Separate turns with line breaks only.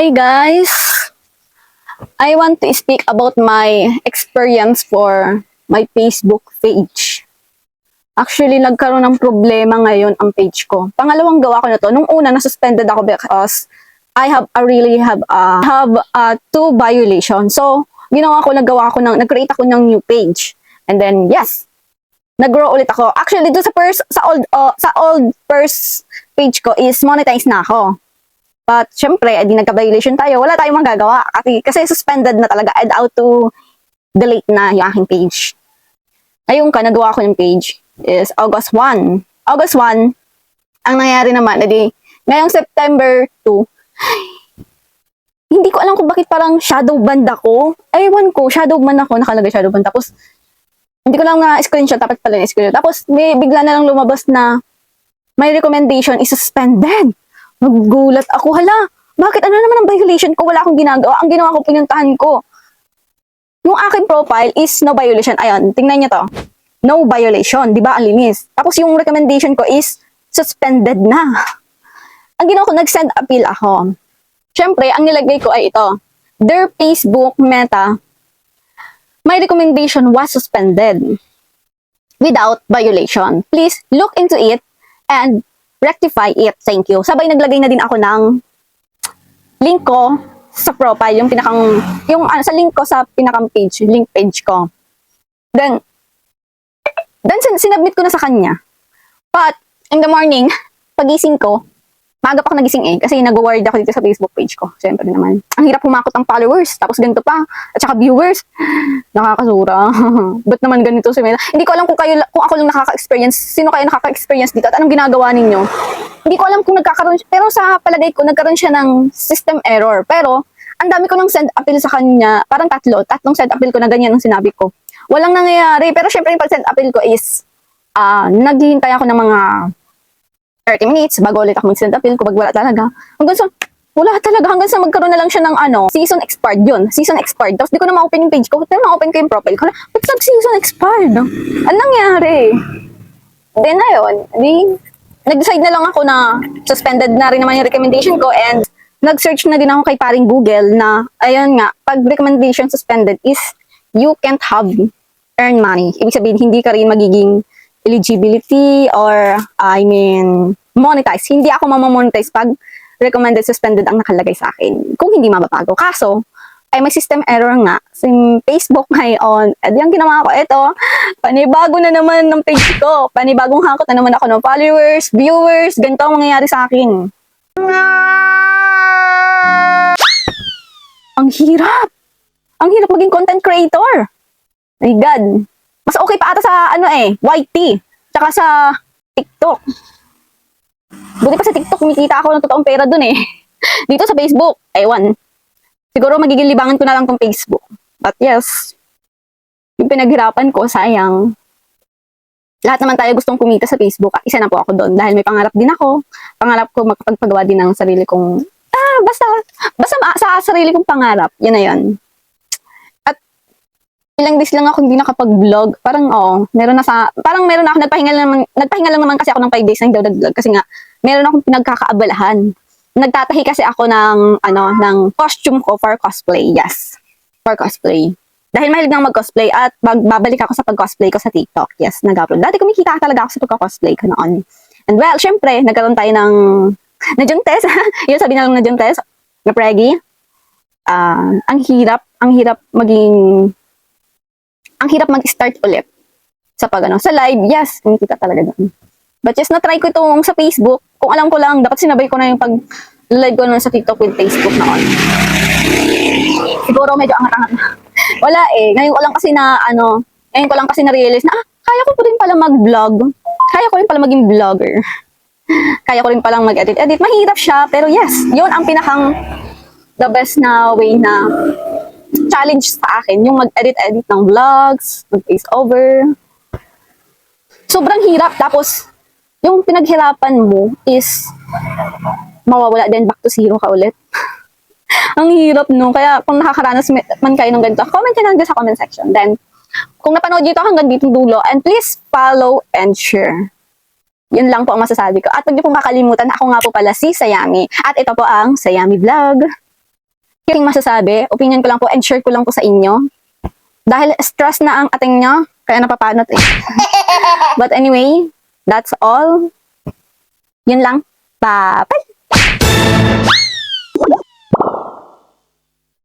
Hi guys! I want to speak about my experience for my Facebook page. Actually, nagkaroon ng problema ngayon ang page ko. Pangalawang gawa ko na to. Nung una, nasuspended ako because I have two violations. So, nag-create ako ng new page. And then, yes, nag-grow ulit ako. Actually, doon sa old first page ko is monetize na ako. But, syempre, di nagka-violation tayo. Wala tayong magagawa. Kasi suspended na talaga. I'd out to delete na yung aking page. Ngayon nagawa ko yung page is August 1. August 1, ang nangyari naman, ngayong September 2, hindi ko alam kung bakit parang shadow banned ako. Ewan ko, shadow banned ako, nakalagay shadow banned. Tapos, hindi ko lang screenshot, dapat pala yung screenshot. Tapos, may bigla na lang lumabas na my recommendation is suspended. Nagulat ako, hala, bakit ano naman ang violation ko? Wala akong ginagawa. Ang ginawa ko, pinuntahan ko. Yung aking profile is no violation. Ayun, tingnan nyo to. No violation, di ba? Ang linis. Tapos yung recommendation ko is suspended na. Ang ginawa ko, nag-send appeal ako. Siyempre, ang nilagay ko ay ito. Their Facebook Meta, my recommendation was suspended without violation. Please look into it and rectify it. Thank you. Sabay naglagay na din ako ng link ko sa profile, sa link ko sa pinakang page, link page ko. Then sinubmit ko na sa kanya. But, in the morning, pagising ko, maaga pa ako nagising kasi nag-worried ako dito sa Facebook page ko. Siyempre naman. Ang hirap humakot ang followers, tapos ganito pa, at saka viewers. Nakakasura. Ba't naman ganito si Meta? Hindi ko alam kung ako lang nakaka-experience. Sino kayo nakaka-experience dito at anong ginagawa ninyo? Hindi ko alam kung nagkakaroon, pero sa palagay ko, nagkaroon siya ng system error. Pero, ang dami ko nang send appeal sa kanya, parang tatlong send appeal ko na ganyan ang sinabi ko. Walang nangyayari, pero syempre yung pag-send appeal ko is, naghihintay ako ng mga 30 minutes bago ulit ako mag-send appeal ko pag wala talaga. Wala talaga. Hanggang sa magkaroon na lang siya ng season expired yun. Season expired. Tapos di ko na ma-open yung page ko. Pero ma-open ko yung profile ko. Ba't nag-season expired? Anong nangyari? Then na yun. Nag-decide na lang ako na suspended na rin naman yung recommendation ko and nag-search na din ako kay paring Google na, ayun nga, pag recommendation suspended is you can't earn money. Ibig sabihin, hindi ka rin magiging eligibility or monetize. Hindi ako mamamonetize pag recommended suspended ang nakalagay sa akin kung hindi mababago. Kaso, ay may system error nga sa Facebook ngayon. At yung ginawa ko, ito, panibago na naman ng page ko. Panibagong hakot na naman ako ng followers, viewers, ganito ang mangyayari sa akin. Ang hirap! Ang hirap maging content creator. My God. Mas okay pa ata sa YT. Tsaka sa TikTok. Buti pa sa TikTok, kumikita ako ng totoong pera dun Dito sa Facebook, ewan. Siguro magiging libangan ko na lang tong Facebook. But yes, yung pinaghirapan ko, sayang. Lahat naman tayo gustong kumita sa Facebook. Isa na po ako doon. Dahil may pangarap din ako. Pangarap ko magpagpagawa din ng sarili kong, basta sa sarili kong pangarap. Yun na yun. Ilang days lang ako hindi nakapag-vlog. Parang meron na ako nagpahinga lang naman kasi ako ng 5 days na hindi nag-vlog kasi nga meron akong pinagkakaabalahan. Nagtatahi kasi ako ng costume ko for cosplay. Yes. For cosplay. Dahil mahilig nang mag-cosplay at babalik ako sa pag-cosplay ko sa TikTok. Yes, nag-upload. Dati kumikita talaga ako sa pag-cosplay ko noon. And well, syempre, nagkaroon tayo ng Juntes. Yun sabi na lang na Juntes. Na Preggy. Ang hirap mag-start ulit sa sa live. Yes, kumikita talaga doon. But yes, na-try ko itong sa Facebook. Kung alam ko lang, dapat sinabay ko na yung pag-live ko naman sa TikTok with Facebook na on. Siguro medyo angat-angat na. Wala ngayon ko lang kasi na-realize na, kaya ko po rin pala mag-vlog. Kaya ko rin pala maging vlogger. Kaya ko rin palang mag-edit. Mahirap siya, pero yes, yun ang the best na way na challenge sa akin, yung mag-edit ng vlogs, mag-face over. Sobrang hirap. Tapos, yung pinaghirapan mo is mawawala din, back to zero ka ulit. Ang hirap Kaya kung nakakaranas man kayo ng ganito, comment nyo lang sa comment section. Then, kung napanood nyo ito hanggang dito dulo, and please follow and share. Yun lang po ang masasabi ko. At huwag niyo pong makalimutan, ako nga po pala si Sayami. At ito po ang Sayami Vlog. Yung masasabi, opinion ko lang po and share ko lang po sa inyo. Dahil stress na ang ating nyo, kaya napapanot eh. But anyway, that's all. Yun lang. Bye!